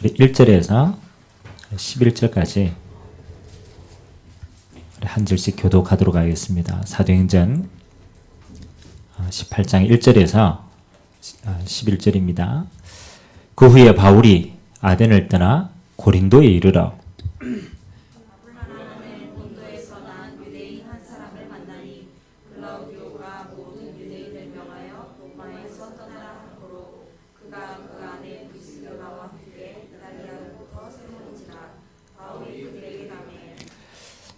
우리 1절에서 11절까지 한 절씩 교독하도록 하겠습니다. 사도행전 18장 1절에서 11절입니다. 그 후에 바울이 아덴을 떠나 고린도에 이르러 본도에서 난 유대인 한 사람을 만나니 글라우디오가 모든 유대인을 명하여 로마에서 떠나라 하므로 그가 그 안에 브리스길라와 함께 이탈리아로부터 세우는지라. 바울이 그들에게 가매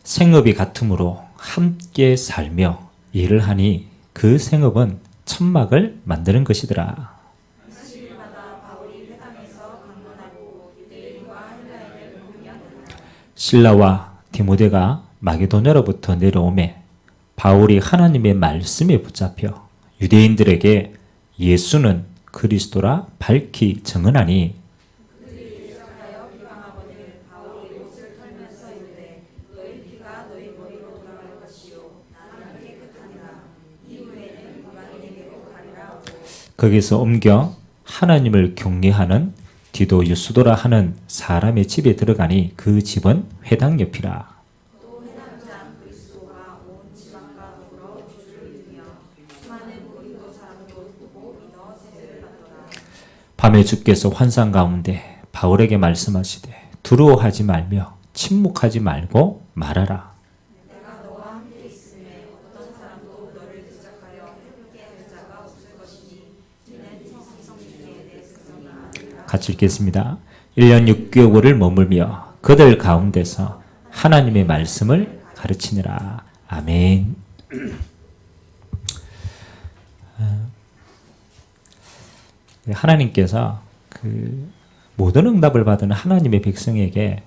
생업이 같으므로 함께 살며 일을 하니 그 생업은 천막을 만드는 것이더라. 일마다 바울이 회당에서 강론하고 유대인과 헬라인을 모으며 실라와 디모데가 마게도냐로부터 내려오매 바울이 하나님의 말씀에 붙잡혀 유대인들에게 예수는 그리스도라 밝히 증언하니 그들이 시작하여 비방하거늘 바울이 옷을 털면서 이르되 너희 피가 너희 머리로 돌아갈 것이요 나는 깨끗하니라. 이후에는 이방인에게로 가리라 하고 거기서 옮겨 하나님을 경외하는 디도 유스도라 하는 사람의 집에 들어가니 그 집은 회당 옆이라. 또 해당장 그리스도가 온 지방과 더불어 주를 믿으며 수많은 고린도 사람도 보고 믿어 세례를 받더라. 밤에 주께서 환상 가운데 바울에게 말씀하시되 두려워하지 말며 침묵하지 말고 말하라. 내가 너와 함께 있음에 어떤 사람도 너를 대적하여 해롭게 할 자가 없을 것이니 이는 성령에 내 백성이 아니라. 같이 읽겠습니다. 1년 6개월을 머물며 그들 가운데서 하나님의 말씀을 가르치니라. 아멘. 하나님께서 그 모든 응답을 받은 하나님의 백성에게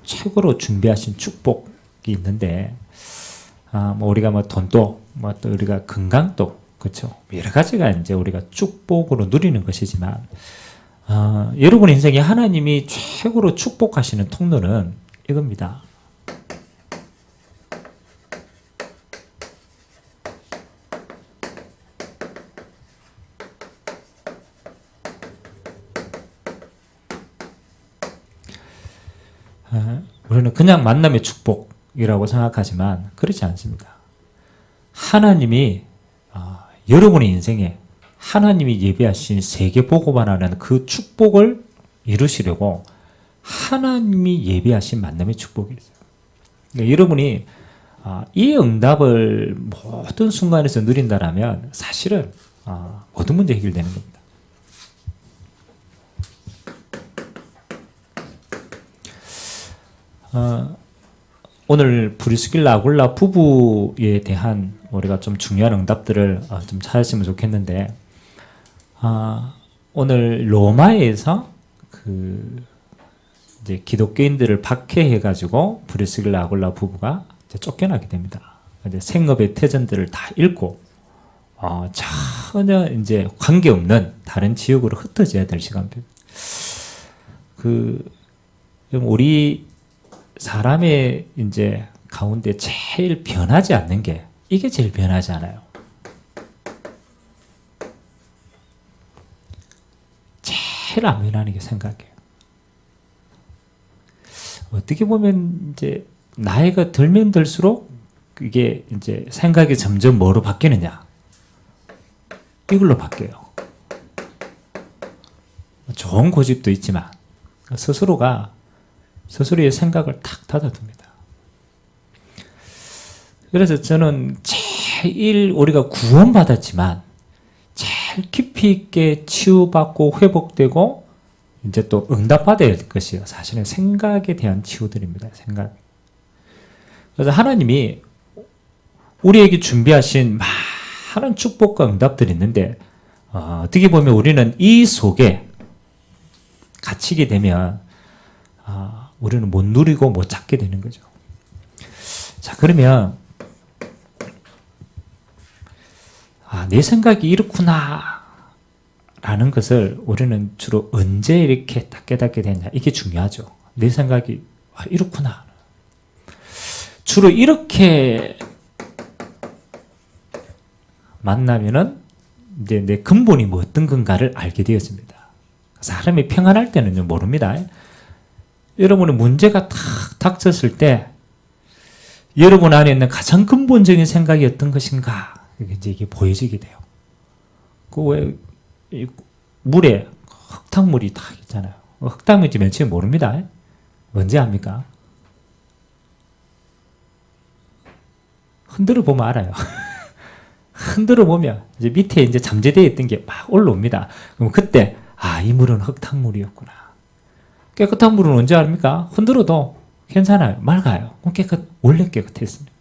최고로 준비하신 축복이 있는데, 뭐 우리가 뭐 돈도, 뭐 또 우리가 건강도, 그렇죠. 여러 가지가 이제 우리가 축복으로 누리는 것이지만, 여러분 인생에 하나님이 최고로 축복하시는 통로는 이겁니다. 우리는 그냥 만남의 축복이라고 생각하지만 그렇지 않습니다. 하나님이 여러분의 인생에 하나님이 예비하신 세계 복음화라는 그 축복을 이루시려고 하나님이 예비하신 만남의 축복이 있어요. 그러니까 여러분이 이 응답을 모든 순간에서 누린다라면 사실은 모든 문제 해결되는 겁니다. 오늘 브리스길라 아굴라 부부에 대한 우리가 좀 중요한 응답들을 좀 찾았으면 좋겠는데, 오늘 로마에서 그 이제 기독교인들을 박해해가지고 브리스길라 아굴라 부부가 이제 쫓겨나게 됩니다. 이제 생업의 태전들을 다 잃고 전혀 이제 관계없는 다른 지역으로 흩어져야 될 시간입니다. 우리 사람의 이제 가운데 제일 변하지 않는 게 이게 제일 변하지 않아요. 제일 안 변하는 게 생각이에요. 어떻게 보면 이제 나이가 들면 들수록 이게 이제 생각이 점점 뭐로 바뀌느냐? 이걸로 바뀌어요. 좋은 고집도 있지만 스스로의 생각을 탁 닫아둡니다. 그래서 저는 제일 우리가 구원받았지만 제일 깊이 있게 치유받고 회복되고 이제 또 응답받아야 될 것이요. 사실은 생각에 대한 치유들입니다. 생각. 그래서 하나님이 우리에게 준비하신 많은 축복과 응답들이 있는데 어떻게 보면 우리는 이 속에 갇히게 되면 우리는 못 누리고 못 찾게 되는 거죠. 자, 그러면 내 생각이 이렇구나 라는 것을 우리는 주로 언제 이렇게 딱 깨닫게 되냐, 이게 중요하죠. 내 생각이 이렇구나. 주로 이렇게 만나면은 이제 내 근본이 뭐 어떤 건가를 알게 되었습니다. 사람이 평안할 때는요, 모릅니다. 여러분의 문제가 탁 닥쳤을 때 여러분 안에 있는 가장 근본적인 생각이 어떤 것인가, 이게 보여지게 돼요. 왜 물에 흙탕물이 딱 있잖아요. 흙탕물인지 맨 처음에 모릅니다. 언제 압니까? 흔들어 보면 알아요. 흔들어 보면 이제 밑에 이제 잠재되어 있던 게 막 올라옵니다. 그럼 그때 이 물은 흙탕물이었구나. 깨끗한 물은 언제 압니까? 흔들어도 괜찮아요. 맑아요. 원래 깨끗했습니다.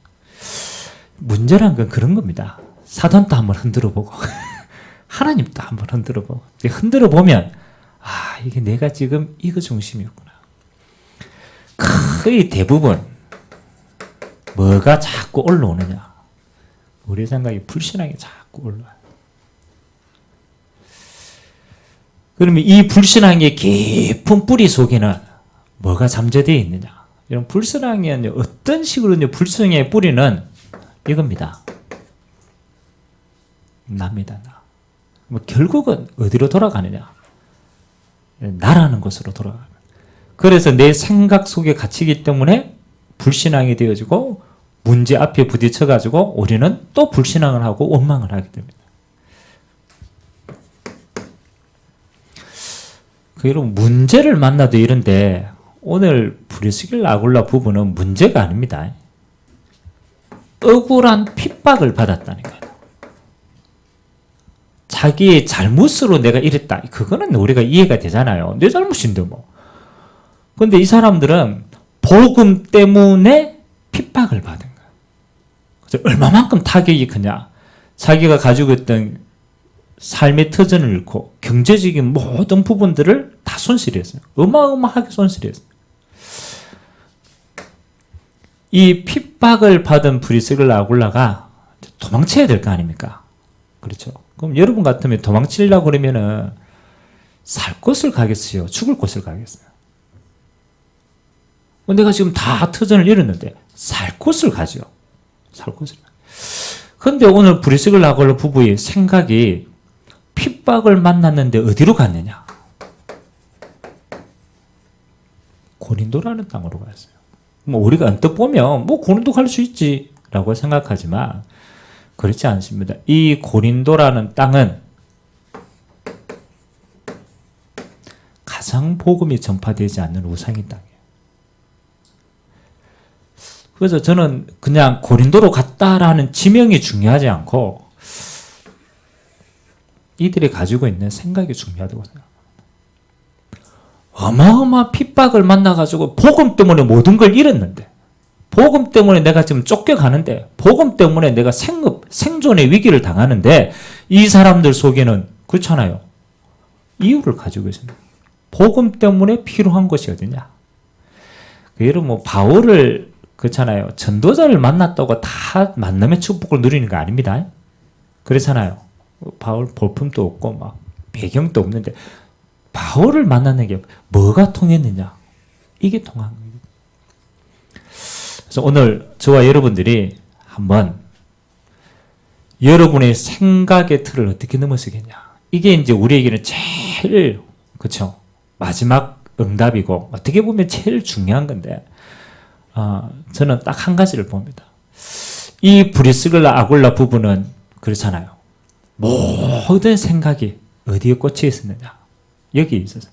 문제란 건 그런 겁니다. 사단도 한번 흔들어 보고 하나님도 한번 흔들어 보고 흔들어 보면 이게 내가 지금 이거 중심이었구나. 거의 대부분 뭐가 자꾸 올라오느냐? 우리 생각이 불신앙이 자꾸 올라와요. 그러면 이 불신앙의 깊은 뿌리 속에는 뭐가 잠재되어 있느냐? 이런 불신앙의 어떤 식으로 불신앙의 뿌리는 이겁니다. 납니다. 결국은 어디로 돌아가느냐? 나라는 것으로 돌아가요. 그래서 내 생각 속에 갇히기 때문에 불신앙이 되어지고 문제 앞에 부딪혀가지고 우리는 또 불신앙을 하고 원망을 하게 됩니다. 여러분, 문제를 만나도 이런데 오늘 브리스길라 아굴라 부부는 문제가 아닙니다. 억울한 핍박을 받았다니까요. 자기의 잘못으로 내가 이랬다. 그거는 우리가 이해가 되잖아요. 내 잘못인데 뭐. 그런데 이 사람들은 복음 때문에 핍박을 받은 거예요. 그래서 얼마만큼 타격이 크냐. 자기가 가지고 있던 삶의 터전을 잃고 경제적인 모든 부분들을 다 손실했어요. 어마어마하게 손실했어요. 이 핍박을 받은 브리스길라 아굴라가 도망쳐야 될 거 아닙니까? 그렇죠. 그럼 여러분 같으면 도망치려고 그러면은 살 곳을 가겠어요? 죽을 곳을 가겠어요? 내가 지금 다 터전을 잃었는데 살 곳을 가죠. 살 곳을. 그런데 오늘 브리스길라 아굴라 부부의 생각이 핍박을 만났는데 어디로 갔느냐? 고린도라는 땅으로 갔어요. 우리가 언뜻 보면 고린도 갈 수 있지라고 생각하지만 그렇지 않습니다. 이 고린도라는 땅은 가장 복음이 전파되지 않는 우상의 땅이에요. 그래서 저는 그냥 고린도로 갔다라는 지명이 중요하지 않고 이들이 가지고 있는 생각이 중요하다고 생각합니다. 어마어마한 핍박을 만나가지고 복음 때문에 모든 걸 잃었는데, 복음 때문에 내가 지금 쫓겨가는데, 복음 때문에 내가 생존의 위기를 당하는데, 이 사람들 속에는 그렇잖아요. 이유를 가지고 있습니다. 복음 때문에 필요한 것이 어디냐? 여러분 바울을 그렇잖아요. 전도자를 만났다고 다 만남의 축복을 누리는 거 아닙니다. 그렇잖아요. 바울 볼품도 없고 막 배경도 없는데 바울을 만나는 게 뭐가 통했느냐? 이게 통한 거예요. 그래서 오늘 저와 여러분들이 한번 여러분의 생각의 틀을 어떻게 넘어서겠냐? 이게 이제 우리에게는 제일 그렇죠. 마지막 응답이고 어떻게 보면 제일 중요한 건데 저는 딱 한 가지를 봅니다. 이 브리스길라 아굴라 부부는 그렇잖아요. 모든 생각이 어디에 꽂혀 있었느냐? 여기에 있었습니다.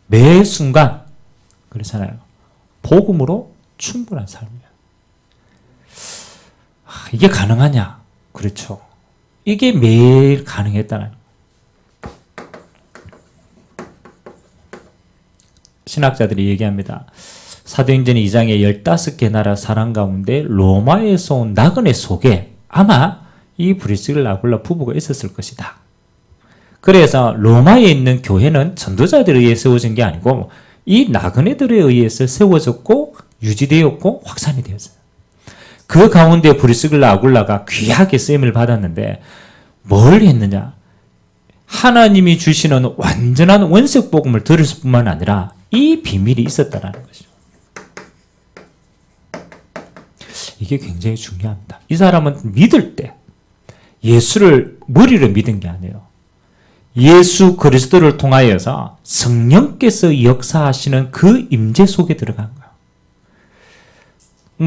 매 순간 그렇잖아요. 복음으로 충분한 삶이에요. 이게 가능하냐? 그렇죠. 이게 매일 가능했다는 거예요. 신학자들이 얘기합니다. 사도행전 2장의 15개 나라 사람 가운데 로마에서 온 나그네 속에 아마 이 브리스길라 아굴라 부부가 있었을 것이다. 그래서 로마에 있는 교회는 전도자들에 의해 세워진 게 아니고 이 나그네들에 의해서 세워졌고 유지되었고 확산이 되었어요. 그 가운데 브리스길라 아굴라가 귀하게 쓰임을 받았는데 뭘 했느냐? 하나님이 주시는 완전한 원색 복음을 들을 뿐만 아니라 이 비밀이 있었다라는 것이죠. 이게 굉장히 중요합니다. 이 사람은 믿을 때 예수를 머리로 믿은 게 아니에요. 예수 그리스도를 통하여서 성령께서 역사하시는 그 임재 속에 들어간 거예요.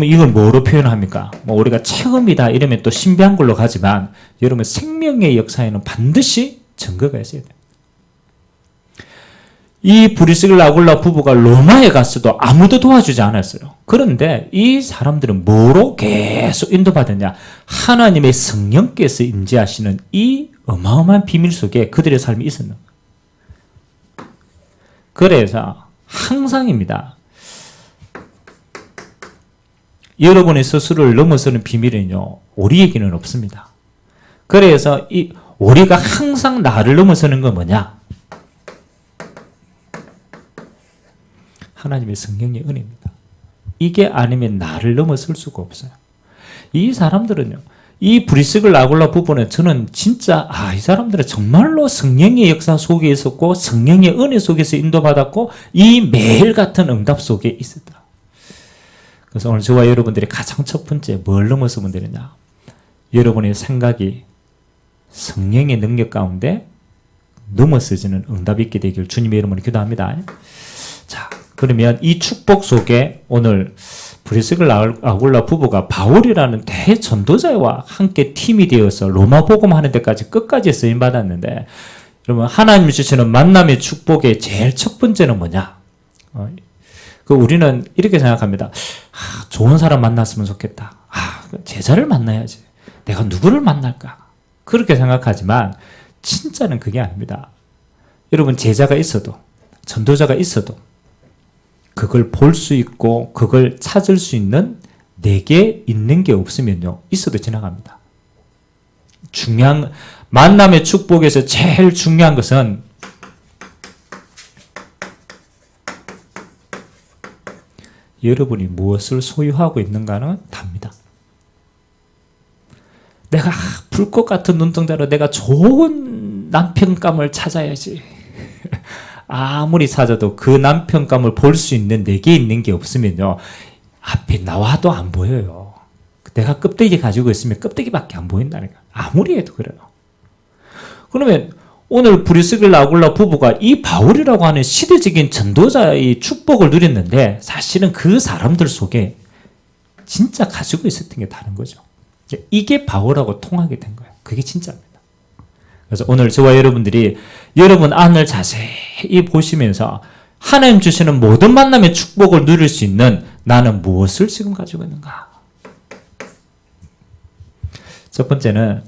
이걸 뭐로 표현합니까? 우리가 체험이다 이러면 또 신비한 걸로 가지만 여러분 생명의 역사에는 반드시 증거가 있어야 돼요. 이 브리스길라 아굴라 부부가 로마에 갔어도 아무도 도와주지 않았어요. 그런데 이 사람들은 뭐로 계속 인도받았냐? 하나님의 성령께서 임재하시는 이 어마어마한 비밀 속에 그들의 삶이 있었는 거예요. 그래서 항상입니다. 여러분의 스스로를 넘어서는 비밀은요, 우리에게는 없습니다. 그래서 우리가 항상 나를 넘어서는 건 뭐냐? 하나님의 성령의 은혜입니다. 이게 아니면 나를 넘어설 수가 없어요. 이 사람들은요, 이 브리스길라 아굴라 부부는 저는 진짜 이 사람들은 정말로 성령의 역사 속에 있었고 성령의 은혜 속에서 인도받았고 이 매일 같은 응답 속에 있었다. 그래서 오늘 저와 여러분들이 가장 첫 번째 뭘 넘어서면 되느냐? 여러분의 생각이 성령의 능력 가운데 넘어서지는 응답이 있게 되길 주님의 이름으로 기도합니다. 자, 그러면 이 축복 속에 오늘 브리스길라 아굴라 부부가 바울이라는 대전도자와 함께 팀이 되어서 로마 복음하는 데까지 끝까지 쓰임받았는데, 여러분 하나님이 주시는 만남의 축복의 제일 첫 번째는 뭐냐? 우리는 이렇게 생각합니다. 좋은 사람 만났으면 좋겠다. 제자를 만나야지. 내가 누구를 만날까? 그렇게 생각하지만 진짜는 그게 아닙니다. 여러분 제자가 있어도 전도자가 있어도 그걸 볼 수 있고 그걸 찾을 수 있는 내게 있는 게 없으면요, 있어도 지나갑니다. 만남의 축복에서 제일 중요한 것은 여러분이 무엇을 소유하고 있는가는 답니다. 내가 불꽃 같은 눈동자로 내가 좋은 남편감을 찾아야지. 아무리 찾아도 그 남편감을 볼 수 있는 내게 있는 게 없으면요, 앞에 나와도 안 보여요. 내가 껍데기 가지고 있으면 껍데기밖에 안 보인다니까. 아무리 해도 그래요. 그러면 오늘 브리스길라 아굴라 부부가 이 바울이라고 하는 시대적인 전도자의 축복을 누렸는데 사실은 그 사람들 속에 진짜 가지고 있었던 게 다른 거죠. 이게 바울하고 통하게 된 거예요. 그게 진짜입니다. 그래서 오늘 저와 여러분들이 여러분 안을 자세히 보시면서 하나님 주시는 모든 만남의 축복을 누릴 수 있는 나는 무엇을 지금 가지고 있는가? 첫 번째는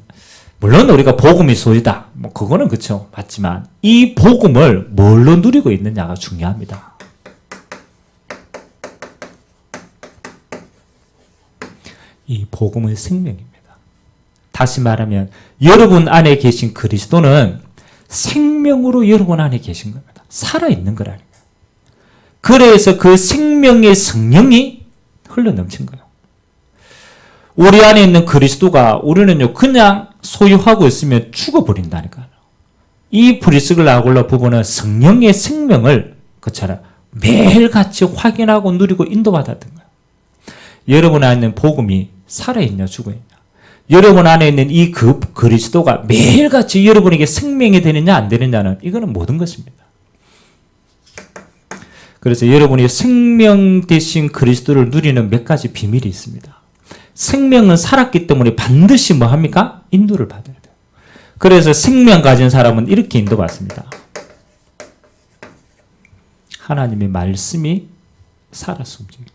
물론 우리가 복음이 소유다. 그거는 그렇죠. 맞지만 이 복음을 뭘로 누리고 있느냐가 중요합니다. 이 복음의 생명입니다. 다시 말하면 여러분 안에 계신 그리스도는 생명으로 여러분 안에 계신 겁니다. 살아있는 거라는 거예요. 그래서 그 생명의 성령이 흘러넘친 거예요. 우리 안에 있는 그리스도가 우리는요 그냥 소유하고 있으면 죽어버린다니까요. 이 브리스길라 아굴라 부부는 성령의 생명을 그처럼 매일같이 확인하고 누리고 인도받았던 거예요. 여러분 안에 있는 복음이 살아있냐 죽어있냐, 여러분 안에 있는 이 그리스도가 매일같이 여러분에게 생명이 되느냐 안 되느냐는 이거는 모든 것입니다. 그래서 여러분이 생명 대신 그리스도를 누리는 몇 가지 비밀이 있습니다. 생명은 살았기 때문에 반드시 뭐 합니까? 인도를 받아야 돼요. 그래서 생명 가진 사람은 이렇게 인도받습니다. 하나님의 말씀이 살아서 움직입니다.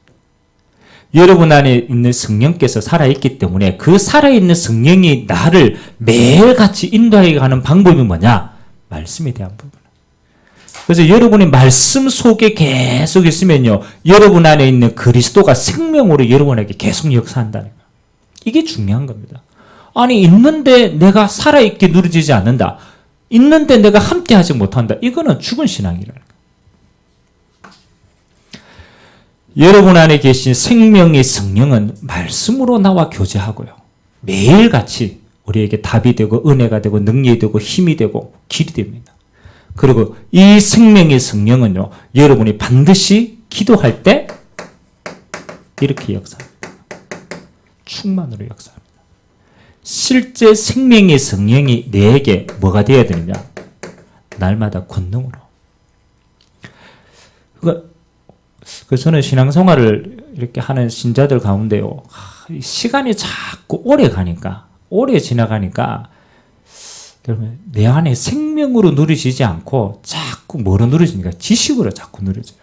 여러분 안에 있는 성령께서 살아있기 때문에 그 살아있는 성령이 나를 매일같이 인도하게 하는 방법이 뭐냐? 말씀에 대한 부분. 그래서 여러분이 말씀 속에 계속 있으면요, 여러분 안에 있는 그리스도가 생명으로 여러분에게 계속 역사한다는 거예요. 이게 중요한 겁니다. 아니 있는데 내가 살아있게 누려지지 않는다, 있는데 내가 함께하지 못한다, 이거는 죽은 신앙이라는 거예요. 여러분 안에 계신 생명의 성령은 말씀으로 나와 교제하고요, 매일같이 우리에게 답이 되고 은혜가 되고 능력이 되고 힘이 되고 길이 됩니다. 그리고 이 생명의 성령은요, 여러분이 반드시 기도할 때 이렇게 역사합니다. 충만으로 역사합니다. 실제 생명의 성령이 내게 뭐가 되어야 되느냐? 날마다 권능으로. 그래서 저는 신앙생활을 이렇게 하는 신자들 가운데요, 시간이 자꾸 오래 가니까, 오래 지나가니까, 여러분, 내 안에 생명으로 누려지지 않고 자꾸 뭐로 누려지니까? 지식으로 자꾸 누려져요.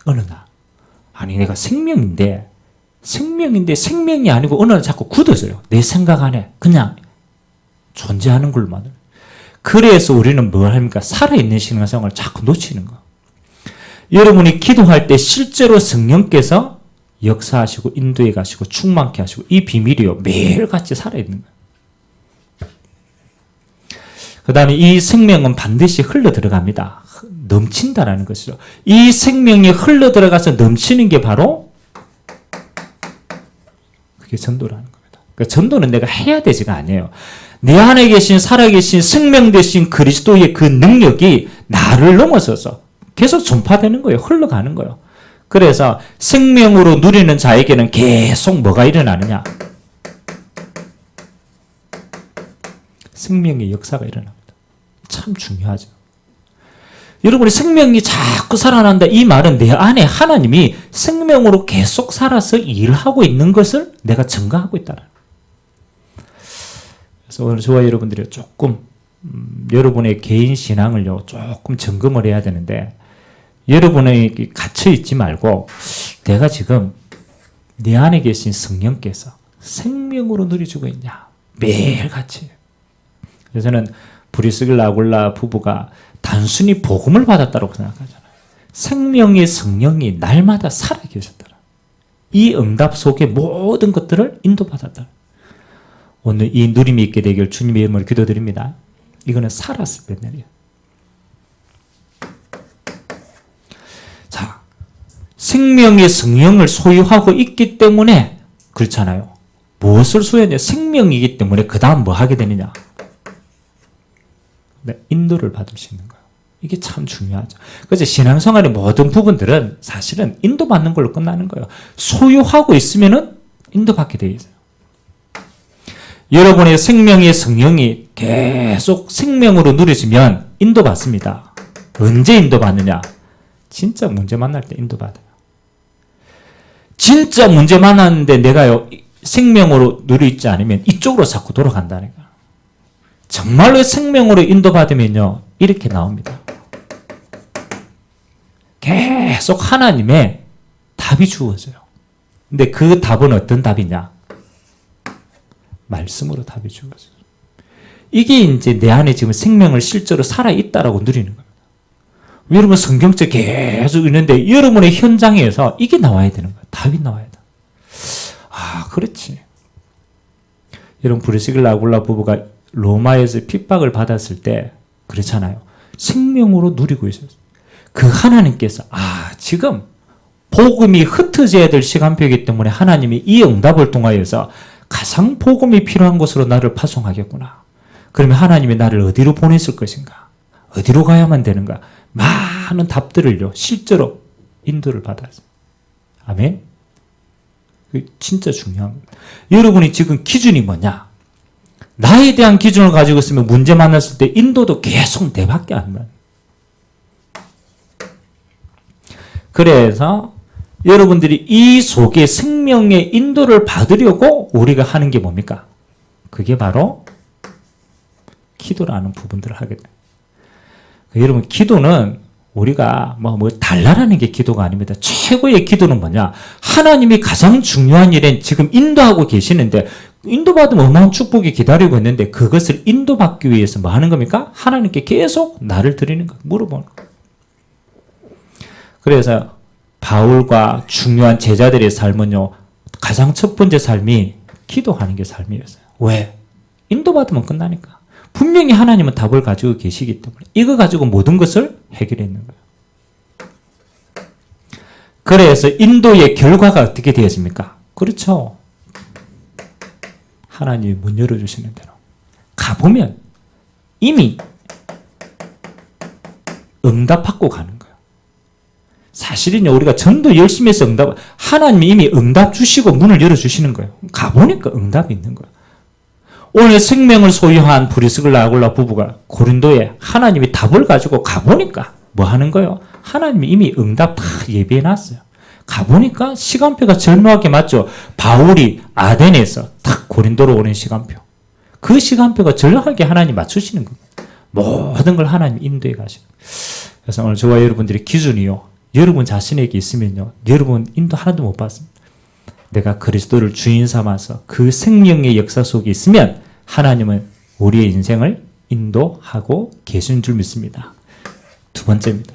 어느 날. 아니, 내가 생명인데 생명이 아니고 어느 날 자꾸 굳어져요. 내 생각 안에 그냥 존재하는 걸만. 그래서 우리는 뭘 합니까? 살아있는 신앙생활을 자꾸 놓치는 거. 여러분이 기도할 때 실제로 성령께서 역사하시고 인도해 가시고 충만케 하시고 이 비밀이요. 매일같이 살아있는 거예요. 그 다음에 이 생명은 반드시 흘러 들어갑니다. 넘친다라는 것이죠. 이 생명이 흘러 들어가서 넘치는 게 바로 그게 전도라는 겁니다. 그러니까 전도는 내가 해야 되지가 않아요. 내 안에 계신 살아계신 생명 되신 그리스도의 그 능력이 나를 넘어서서 계속 전파되는 거예요. 흘러가는 거예요. 그래서 생명으로 누리는 자에게는 계속 뭐가 일어나느냐? 생명의 역사가 일어납니다. 참 중요하죠. 여러분이 생명이 자꾸 살아난다. 이 말은 내 안에 하나님이 생명으로 계속 살아서 일하고 있는 것을 내가 증거하고 있다는. 그래서 오늘 저와 여러분들이 조금 여러분의 개인 신앙을요 조금 점검을 해야 되는데, 여러분의 갇혀 있지 말고 내가 지금 내 안에 계신 성령께서 생명으로 누려주고 있냐? 매일같이. 그래서 저는 브리스길라 아굴라 부부가 단순히 복음을 받았다고 생각하잖아요. 생명의 성령이 날마다 살아계셨더라. 이 응답 속에 모든 것들을 인도받았다. 오늘 이 누림이 있게 되길 주님의 이름으로 기도드립니다. 이거는 살았을 때 내려. 자, 생명의 성령을 소유하고 있기 때문에 그렇잖아요. 무엇을 소유하냐? 생명이기 때문에 그 다음 뭐 하게 되느냐? 네, 인도를 받을 수 있는 거예요. 이게 참 중요하죠. 그래서 신앙생활의 모든 부분들은 사실은 인도받는 걸로 끝나는 거예요. 소유하고 있으면은 인도받게 되어 있어요. 여러분의 생명의 성령이 계속 생명으로 누려지면 인도받습니다. 언제 인도받느냐? 진짜 문제 만날 때 인도받아요. 진짜 문제 만났는데 내가요 생명으로 누려있지 않으면 이쪽으로 자꾸 돌아간다니까. 정말로 생명으로 인도받으면요 이렇게 나옵니다. 계속 하나님의 답이 주어져요. 근데 그 답은 어떤 답이냐? 말씀으로 답이 주어져요. 이게 이제 내 안에 지금 생명을 실제로 살아있다라고 누리는 겁니다. 여러분 성경책 계속 있는데 여러분의 현장에서 이게 나와야 되는 거예요. 답이 나와야 돼. 아, 그렇지. 여러분 브리스길라 아굴라 부부가 로마에서 핍박을 받았을 때 그렇잖아요. 생명으로 누리고 있었어요. 그 하나님께서 지금 복음이 흩어져야 될 시간표이기 때문에 하나님이 이 응답을 통하여서 가장 복음이 필요한 곳으로 나를 파송하겠구나. 그러면 하나님이 나를 어디로 보냈을 것인가? 어디로 가야만 되는가? 많은 답들을요 실제로 인도를 받았어요. 아멘. 진짜 중요한 겁니다. 여러분이 지금 기준이 뭐냐? 나에 대한 기준을 가지고 있으면 문제 만났을 때 인도도 계속 내 밖에 안 나. 그래서 여러분들이 이 속에 생명의 인도를 받으려고 우리가 하는 게 뭡니까? 그게 바로 기도라는 부분들을 하게 돼요. 여러분 기도는 우리가 뭐 달라라는 게 기도가 아닙니다. 최고의 기도는 뭐냐? 하나님이 가장 중요한 일엔 지금 인도하고 계시는데 인도받으면 어마어마한 축복이 기다리고 있는데 그것을 인도받기 위해서 뭐 하는 겁니까? 하나님께 계속 나를 드리는 거, 물어보는 거. 그래서 바울과 중요한 제자들의 삶은요 가장 첫 번째 삶이 기도하는 게 삶이었어요. 왜? 인도받으면 끝나니까. 분명히 하나님은 답을 가지고 계시기 때문에 이거 가지고 모든 것을 해결했는 거예요. 그래서 인도의 결과가 어떻게 되었습니까? 그렇죠. 하나님이 문 열어주시는 대로 가보면 이미 응답받고 가는 거예요. 사실은요 우리가 전도 열심히 해서 하나님이 이미 응답 주시고 문을 열어주시는 거예요. 가보니까 응답이 있는 거예요. 오늘 생명을 소유한 브리스길라 아굴라 부부가 고린도에 하나님이 답을 가지고 가보니까 뭐 하는 거예요? 하나님이 이미 응답 다 예비해놨어요. 가보니까 시간표가 절묘하게 맞죠. 바울이 아덴에서 딱 고린도로 오는 시간표. 그 시간표가 절묘하게 하나님 맞추시는 겁니다. 모든 걸 하나님 인도해 가시는 거예요. 그래서 오늘 저와 여러분들의 기준이요. 여러분 자신에게 있으면요. 여러분 인도 하나도 못 받습니다. 내가 그리스도를 주인 삼아서 그 생명의 역사 속에 있으면 하나님은 우리의 인생을 인도하고 계신 줄 믿습니다. 두 번째입니다.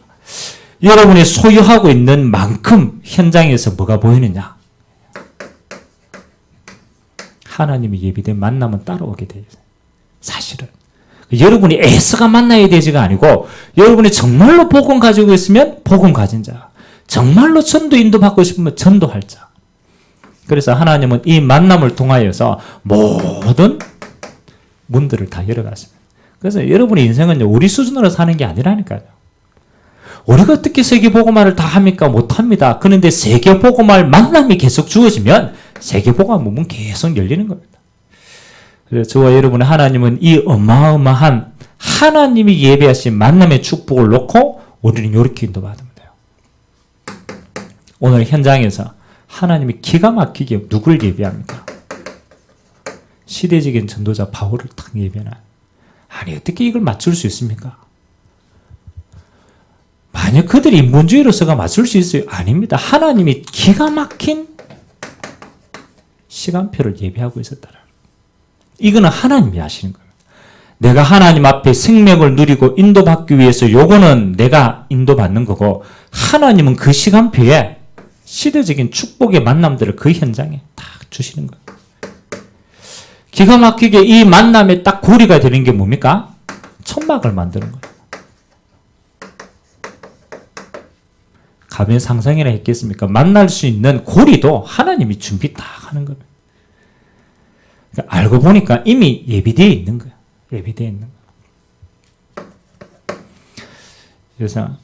여러분이 소유하고 있는 만큼 현장에서 뭐가 보이느냐? 하나님이 예비된 만남은 따라오게 돼요. 사실은. 여러분이 애써가 만나야 되지가 아니고 여러분이 정말로 복음 가지고 있으면 복음 가진 자. 정말로 전도 인도받고 싶으면 전도할 자. 그래서 하나님은 이 만남을 통하여서 모든 문들을 다 열어가십니다. 그래서 여러분의 인생은 우리 수준으로 사는 게 아니라니까요. 우리가 어떻게 세계복음화를 다 합니까? 못합니다. 그런데 세계복음화를 만남이 계속 주어지면 세계복음화 문은 계속 열리는 겁니다. 그래서 저와 여러분의 하나님은 이 어마어마한 하나님이 예배하신 만남의 축복을 놓고 우리는 이렇게 인도받으면 돼요. 오늘 현장에서 하나님이 기가 막히게 누굴 예배합니까? 시대적인 전도자 바울을 딱 예배하나. 아니 어떻게 이걸 맞출 수 있습니까? 만약 그들이 인본주의로서가 맞출 수 있어요? 아닙니다. 하나님이 기가 막힌 시간표를 예배하고 있었다라. 이거는 하나님이 하시는 거예요. 내가 하나님 앞에 생명을 누리고 인도받기 위해서 요거는 내가 인도받는 거고 하나님은 그 시간표에 시대적인 축복의 만남들을 그 현장에 딱 주시는 거예요. 기가 막히게 이 만남에 딱 고리가 되는 게 뭡니까? 천막을 만드는 거예요. 가면 상상이나 했겠습니까? 만날 수 있는 고리도 하나님이 준비 딱 하는 거예요. 그러니까 알고 보니까 이미 예비되어 있는 거예요. 예비되어 있는 거예요. 그래서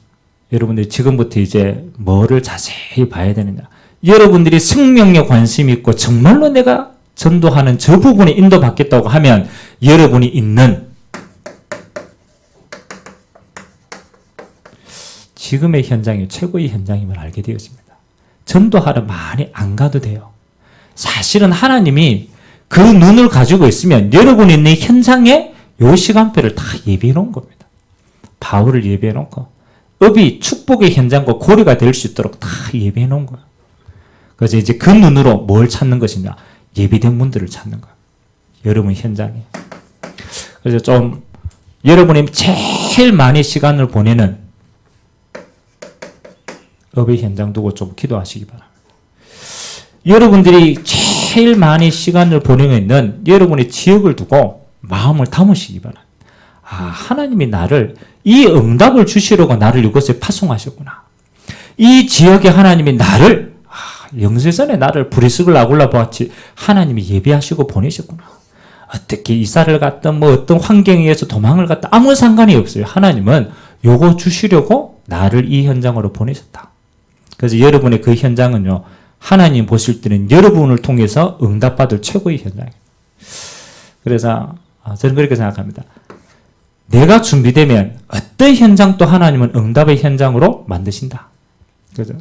여러분들이 지금부터 이제 뭐를 자세히 봐야 되느냐. 여러분들이 생명에 관심이 있고 정말로 내가 전도하는 저 부분에 인도받겠다고 하면 여러분이 있는 지금의 현장이 최고의 현장임을 알게 되었습니다. 전도하러 많이 안 가도 돼요. 사실은 하나님이 그 눈을 가지고 있으면 여러분이 있는 현장에 요 시간표를 다 예비해 놓은 겁니다. 바울을 예비해 놓고 업이 축복의 현장과 고리가 될 수 있도록 다 예비해 놓은 거예요. 그래서 이제 그 눈으로 뭘 찾는 것이냐? 예비된 문들을 찾는 거예요. 여러분 현장에. 그래서 좀 여러분이 제일 많이 시간을 보내는 업의 현장 두고 좀 기도하시기 바랍니다. 여러분들이 제일 많이 시간을 보내고 있는 여러분의 지역을 두고 마음을 담으시기 바랍니다. 아, 하나님이 나를 이 응답을 주시려고 나를 이곳에 파송하셨구나. 이 지역에 하나님이 나를 영세전에 나를 브리스길라 아굴라 보았지 하나님이 예비하시고 보내셨구나. 어떻게 이사를 갔든 뭐 어떤 환경에 의해서 도망을 갔다 아무 상관이 없어요. 하나님은 요거 주시려고 나를 이 현장으로 보내셨다. 그래서 여러분의 그 현장은요. 하나님 보실 때는 여러분을 통해서 응답받을 최고의 현장이에요. 그래서 저는 그렇게 생각합니다. 내가 준비되면 어떤 현장도 하나님은 응답의 현장으로 만드신다. 그죠?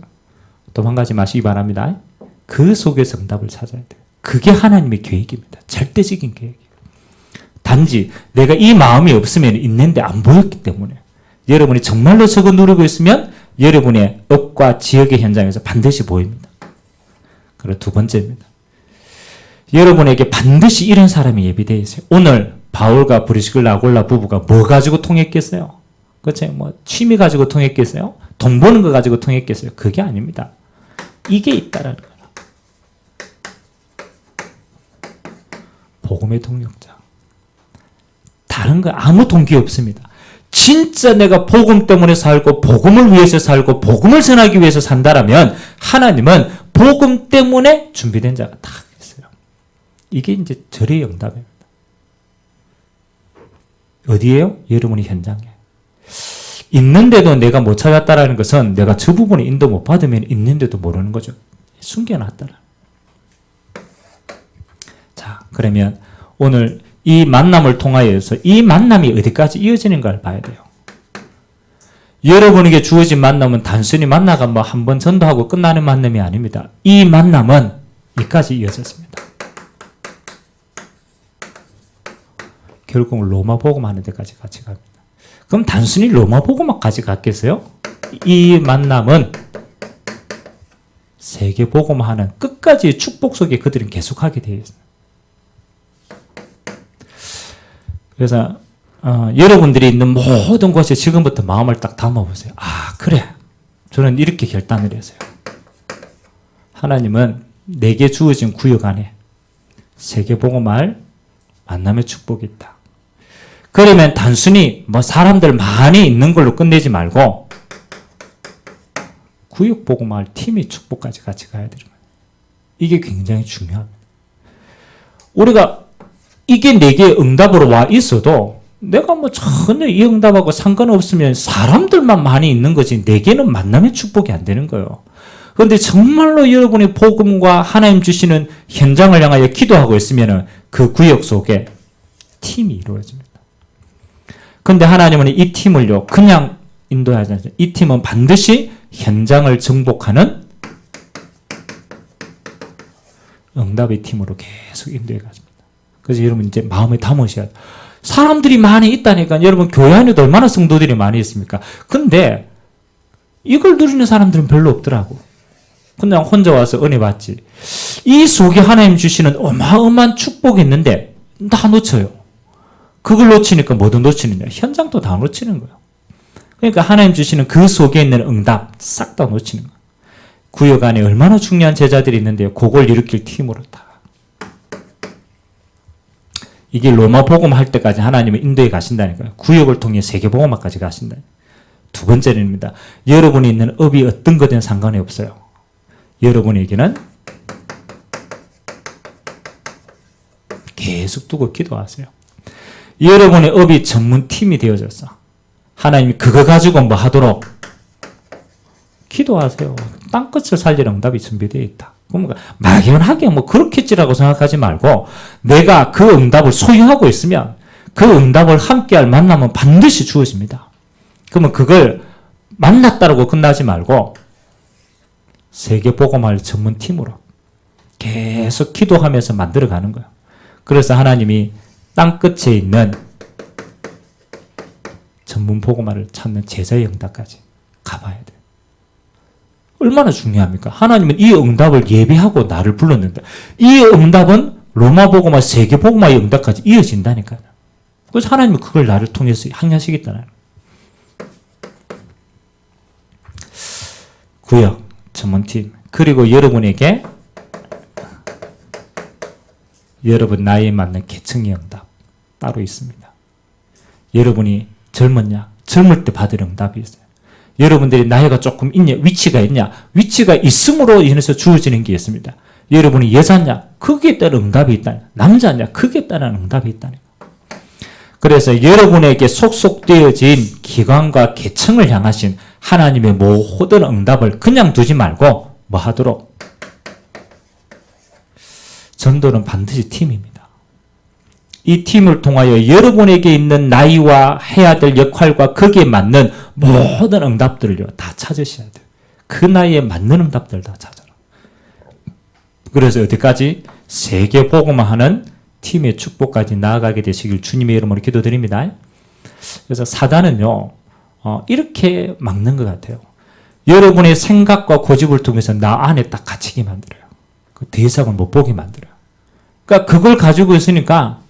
도망가지 마시기 바랍니다. 그 속에서 응답을 찾아야 돼요. 그게 하나님의 계획입니다. 절대적인 계획이에요. 단지 내가 이 마음이 없으면 있는데 안 보였기 때문에 여러분이 정말로 저거 누르고 있으면 여러분의 업과 지역의 현장에서 반드시 보입니다. 그리고 두 번째입니다. 여러분에게 반드시 이런 사람이 예비되어 있어요. 오늘 바울과 브리스길라 아굴라 부부가 뭐 가지고 통했겠어요? 그렇죠? 뭐 취미 가지고 통했겠어요? 돈 버는 거 가지고 통했겠어요? 그게 아닙니다. 이게 있다라는 거예요. 복음의 동력자. 다른 거 아무 동기 없습니다. 진짜 내가 복음 때문에 살고 복음을 위해서 살고 복음을 전하기 위해서 산다라면 하나님은 복음 때문에 준비된 자가 다 있어요. 이게 이제 절의 응답입니다. 어디에요? 여러분이 현장에. 있는데도 내가 못 찾았다라는 것은 내가 저 부분에 인도 못 받으면 있는데도 모르는 거죠. 숨겨놨다라. 자, 그러면 오늘 이 만남을 통하여서 이 만남이 어디까지 이어지는가를 봐야 돼요. 여러분에게 주어진 만남은 단순히 만나가 뭐 한 번 전도하고 끝나는 만남이 아닙니다. 이 만남은 이까지 이어졌습니다. 결국 로마 복음 하는 데까지 같이 갑니다. 그럼 단순히 로마 복음만까지 갔겠어요? 이 만남은 세계 복음하는 끝까지 축복 속에 그들은 계속하게 되어 있습니다. 그래서 여러분들이 있는 모든 곳에 지금부터 마음을 딱 담아보세요. 아, 그래. 저는 이렇게 결단을 했어요. 하나님은 내게 주어진 구역 안에 세계 복음할 만남의 축복이 있다. 그러면 단순히 뭐 사람들 많이 있는 걸로 끝내지 말고 구역 복음할 팀의 축복까지 같이 가야 되는 거예요. 이게 굉장히 중요합니다. 우리가 이게 내게 응답으로 와 있어도 내가 뭐 전혀 이 응답하고 상관없으면 사람들만 많이 있는 거지 내게는 만남의 축복이 안 되는 거예요. 그런데 정말로 여러분이 복음과 하나님 주시는 현장을 향하여 기도하고 있으면 그 구역 속에 팀이 이루어집니다. 그런데 하나님은 이 팀을요 그냥 인도하지 않죠. 이 팀은 반드시 현장을 정복하는 응답의 팀으로 계속 인도해 가십니다. 그래서 여러분 이제 마음에 담으셔야 돼요. 사람들이 많이 있다니까. 여러분 교회 안에도 얼마나 성도들이 많이 있습니까? 근데 이걸 누리는 사람들은 별로 없더라고. 그냥 혼자 와서 은혜 받지. 이 속에 하나님 주시는 어마어마한 축복이 있는데 다 놓쳐요. 그걸 놓치니까 뭐도 놓치느냐. 현장도 다 놓치는 거예요. 그러니까 하나님 주시는 그 속에 있는 응답 싹 다 놓치는 거예요. 구역 안에 얼마나 중요한 제자들이 있는데요. 그걸 일으킬 팀으로 다. 이게 로마 복음 할 때까지 하나님은 인도에 가신다니까요. 구역을 통해 세계 복음화까지 가신다. 두 번째입니다. 여러분이 있는 업이 어떤 거든 상관이 없어요. 여러분에게는 계속 두고 기도하세요. 여러분의 업이 전문팀이 되어졌어. 하나님이 그거 가지고 뭐 하도록 기도하세요. 땅끝을 살릴 응답이 준비되어 있다. 그러니까 막연하게 뭐 그렇겠지라고 생각하지 말고 내가 그 응답을 소유하고 있으면 그 응답을 함께할 만남은 반드시 주어집니다. 그러면 그걸 만났다고 끝나지 말고 세계 복음할 전문팀으로 계속 기도하면서 만들어가는 거예요. 그래서 하나님이 땅끝에 있는 전문 복음화를 찾는 제자의 응답까지 가봐야 돼요. 얼마나 중요합니까? 하나님은 이 응답을 예비하고 나를 불렀는데 이 응답은 로마 복음화, 세계 복음화의 응답까지 이어진다니까요. 그래서 하나님은 그걸 나를 통해서 항해하시겠다는 구역, 전문팀, 그리고 여러분에게 여러분 나이에 맞는 계층의 응답 따로 있습니다. 여러분이 젊었냐? 젊을 때 받을 응답이 있어요. 여러분들이 나이가 조금 있냐? 위치가 있냐? 위치가 있음으로 인해서 주어지는 게 있습니다. 여러분이 여자냐? 거기에 따른 응답이 있다니. 남자냐? 거기에 따른 응답이 있다니. 그래서 여러분에게 속속되어진 기관과 계층을 향하신 하나님의 모든 응답을 그냥 두지 말고 뭐 하도록? 전도는 반드시 팀입니다. 이 팀을 통하여 여러분에게 있는 나이와 해야 될 역할과 거기에 맞는 모든 응답들을요 다 찾으셔야 돼요. 그 나이에 맞는 응답들을 다 찾아라. 그래서 어디까지? 세계 복음화하는 팀의 축복까지 나아가게 되시길 주님의 이름으로 기도드립니다. 그래서 사단은요 이렇게 막는 것 같아요. 여러분의 생각과 고집을 통해서 나 안에 딱 갇히게 만들어요. 그 대상을 못 보게 만들어요. 그러니까 그걸 가지고 있으니까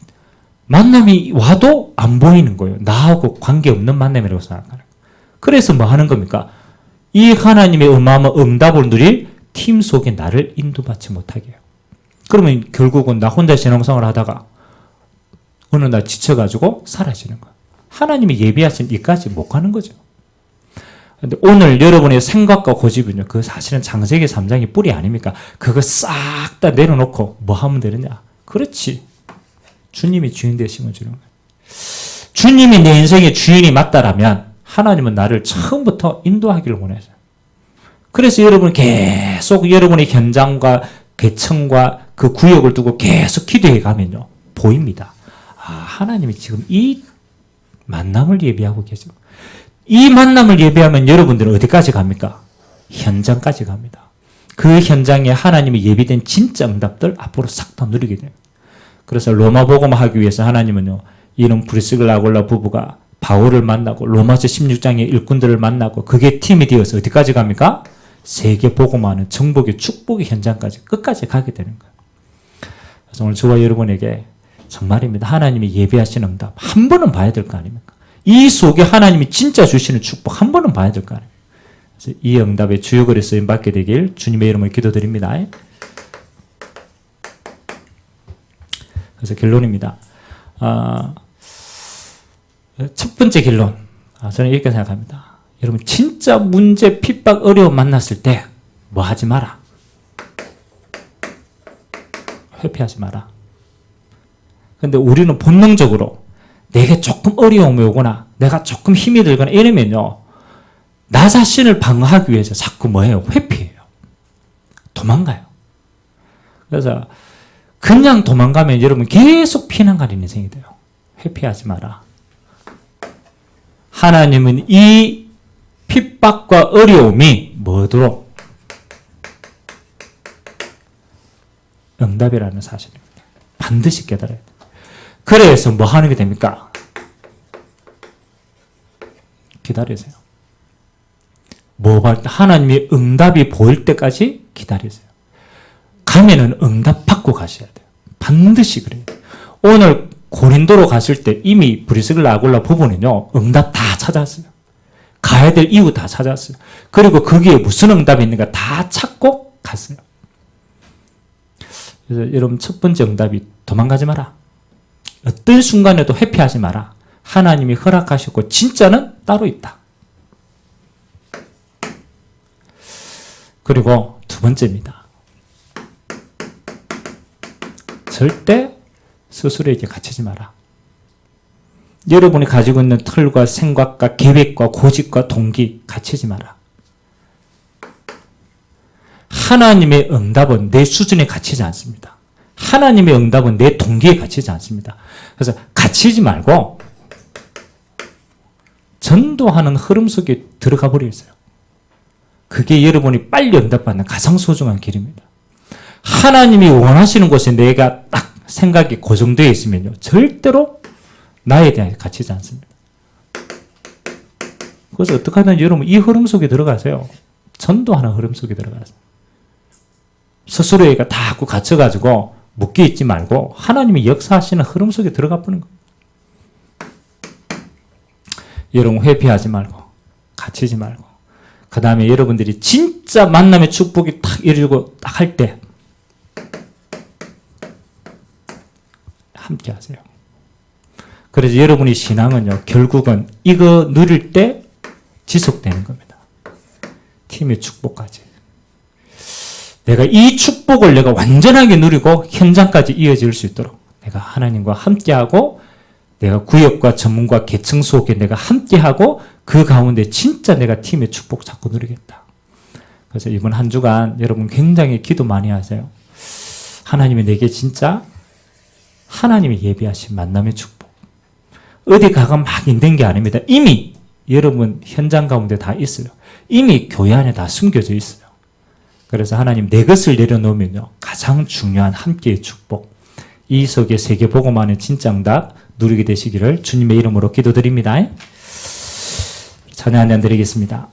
만남이 와도 안 보이는 거예요. 나하고 관계없는 만남이라고 생각하는 거예요. 그래서 뭐 하는 겁니까? 이 하나님의 어마어마한 응답을 누릴 팀 속에 나를 인도받지 못하게 해요. 그러면 결국은 나 혼자 신앙생활을 하다가 어느 날 지쳐가지고 사라지는 거예요. 하나님이 예비하신 이까지 못 가는 거죠. 근데 오늘 여러분의 생각과 고집은요, 그 사실은 창세기 3장이 뿌리 아닙니까? 그거 싹 다 내려놓고 뭐 하면 되느냐? 그렇지. 주님이 주인 되시면 주는 거예요. 주님이 내 인생의 주인이 맞다라면 하나님은 나를 처음부터 인도하기를 원하셔요. 그래서 여러분 계속 여러분의 현장과 계층과 그 구역을 두고 계속 기도해 가면요. 보입니다. 하나님이 지금 이 만남을 예비하고 계시고, 이 만남을 예비하면 여러분들은 어디까지 갑니까? 현장까지 갑니다. 그 현장에 하나님이 예비된 진짜 응답들 앞으로 싹 다 누리게 됩니다. 그래서 로마 복음을 하기 위해서 하나님은요, 이런 브리스길라 아굴라 부부가 바울을 만나고 로마서 16장의 일꾼들을 만나고 그게 팀이 되어서 어디까지 갑니까? 세계 복음하는 정복의 축복의 현장까지 끝까지 가게 되는 거예요. 그래서 오늘 저와 여러분에게 정말입니다. 하나님이 예비하신 응답 한 번은 봐야 될 거 아닙니까? 이 속에 하나님이 진짜 주시는 축복 한 번은 봐야 될 거 아닙니까? 그래서 이 응답의 주역으로 쓰임 받게 되길 주님의 이름으로 기도드립니다. 그래서 결론입니다. 첫 번째 결론, 저는 이렇게 생각합니다. 여러분 진짜 문제, 핍박, 어려움 만났을 때 뭐 하지 마라. 회피하지 마라. 근데 우리는 본능적으로 내게 조금 어려움이 오거나 내가 조금 힘이 들거나 이러면요, 나 자신을 방어하기 위해서 자꾸 뭐해요? 회피해요. 도망가요. 그래서 그냥 도망가면 여러분 계속 피난 가는 인생이 돼요. 회피하지 마라. 하나님은 이 핍박과 어려움이 뭐도록 응답이라는 사실입니다. 반드시 깨달아야 돼요. 그래서 뭐 하는 게 됩니까? 기다리세요. 하나님의 응답이 보일 때까지 기다리세요. 가면은 응답 받고 가셔야 돼요. 반드시 그래요. 오늘 고린도로 갔을 때 이미 브리스길라 아굴라 부부는요, 응답 다 찾았어요. 가야 될 이유 다 찾았어요. 그리고 거기에 무슨 응답이 있는가 다 찾고 갔어요. 그래서 여러분 첫 번째 응답이 도망가지 마라. 어떤 순간에도 회피하지 마라. 하나님이 허락하셨고 진짜는 따로 있다. 그리고 두 번째입니다. 절대 스스로에게 갇히지 마라. 여러분이 가지고 있는 틀과 생각과 계획과 고집과 동기 갇히지 마라. 하나님의 응답은 내 수준에 갇히지 않습니다. 하나님의 응답은 내 동기에 갇히지 않습니다. 그래서 갇히지 말고 전도하는 흐름 속에 들어가 버리세요. 그게 여러분이 빨리 응답받는 가장 소중한 길입니다. 하나님이 원하시는 곳에 내가 딱 생각이 고정되어 있으면요, 절대로 나에 대해 갇히지 않습니다. 그래서 어떻게 하든 여러분 이 흐름 속에 들어가세요. 전도하는 흐름 속에 들어가세요. 스스로에게 다 갇혀가지고 묶여있지 말고 하나님이 역사하시는 흐름 속에 들어가 보는 거예요. 여러분 회피하지 말고 갇히지 말고, 그 다음에 여러분들이 진짜 만남의 축복이 탁 이루고 딱 할 때 함께 하세요. 그래서 여러분의 신앙은요, 결국은 이거 누릴 때 지속되는 겁니다. 팀의 축복까지. 내가 이 축복을 내가 완전하게 누리고 현장까지 이어질 수 있도록 내가 하나님과 함께하고, 내가 구역과 전문과 계층 속에 내가 함께하고, 그 가운데 진짜 내가 팀의 축복 자꾸 누리겠다. 그래서 이번 한 주간 여러분 굉장히 기도 많이 하세요. 하나님이 내게 진짜 하나님이 예비하신 만남의 축복. 어디 가가 막 있는 게 아닙니다. 이미 여러분 현장 가운데 다 있어요. 이미 교회 안에 다 숨겨져 있어요. 그래서 하나님 내 것을 내려놓으면요, 가장 중요한 함께의 축복, 이 속에 세계복음하는 진짜 응답 누리게 되시기를 주님의 이름으로 기도드립니다. 찬양 한 잔 드리겠습니다.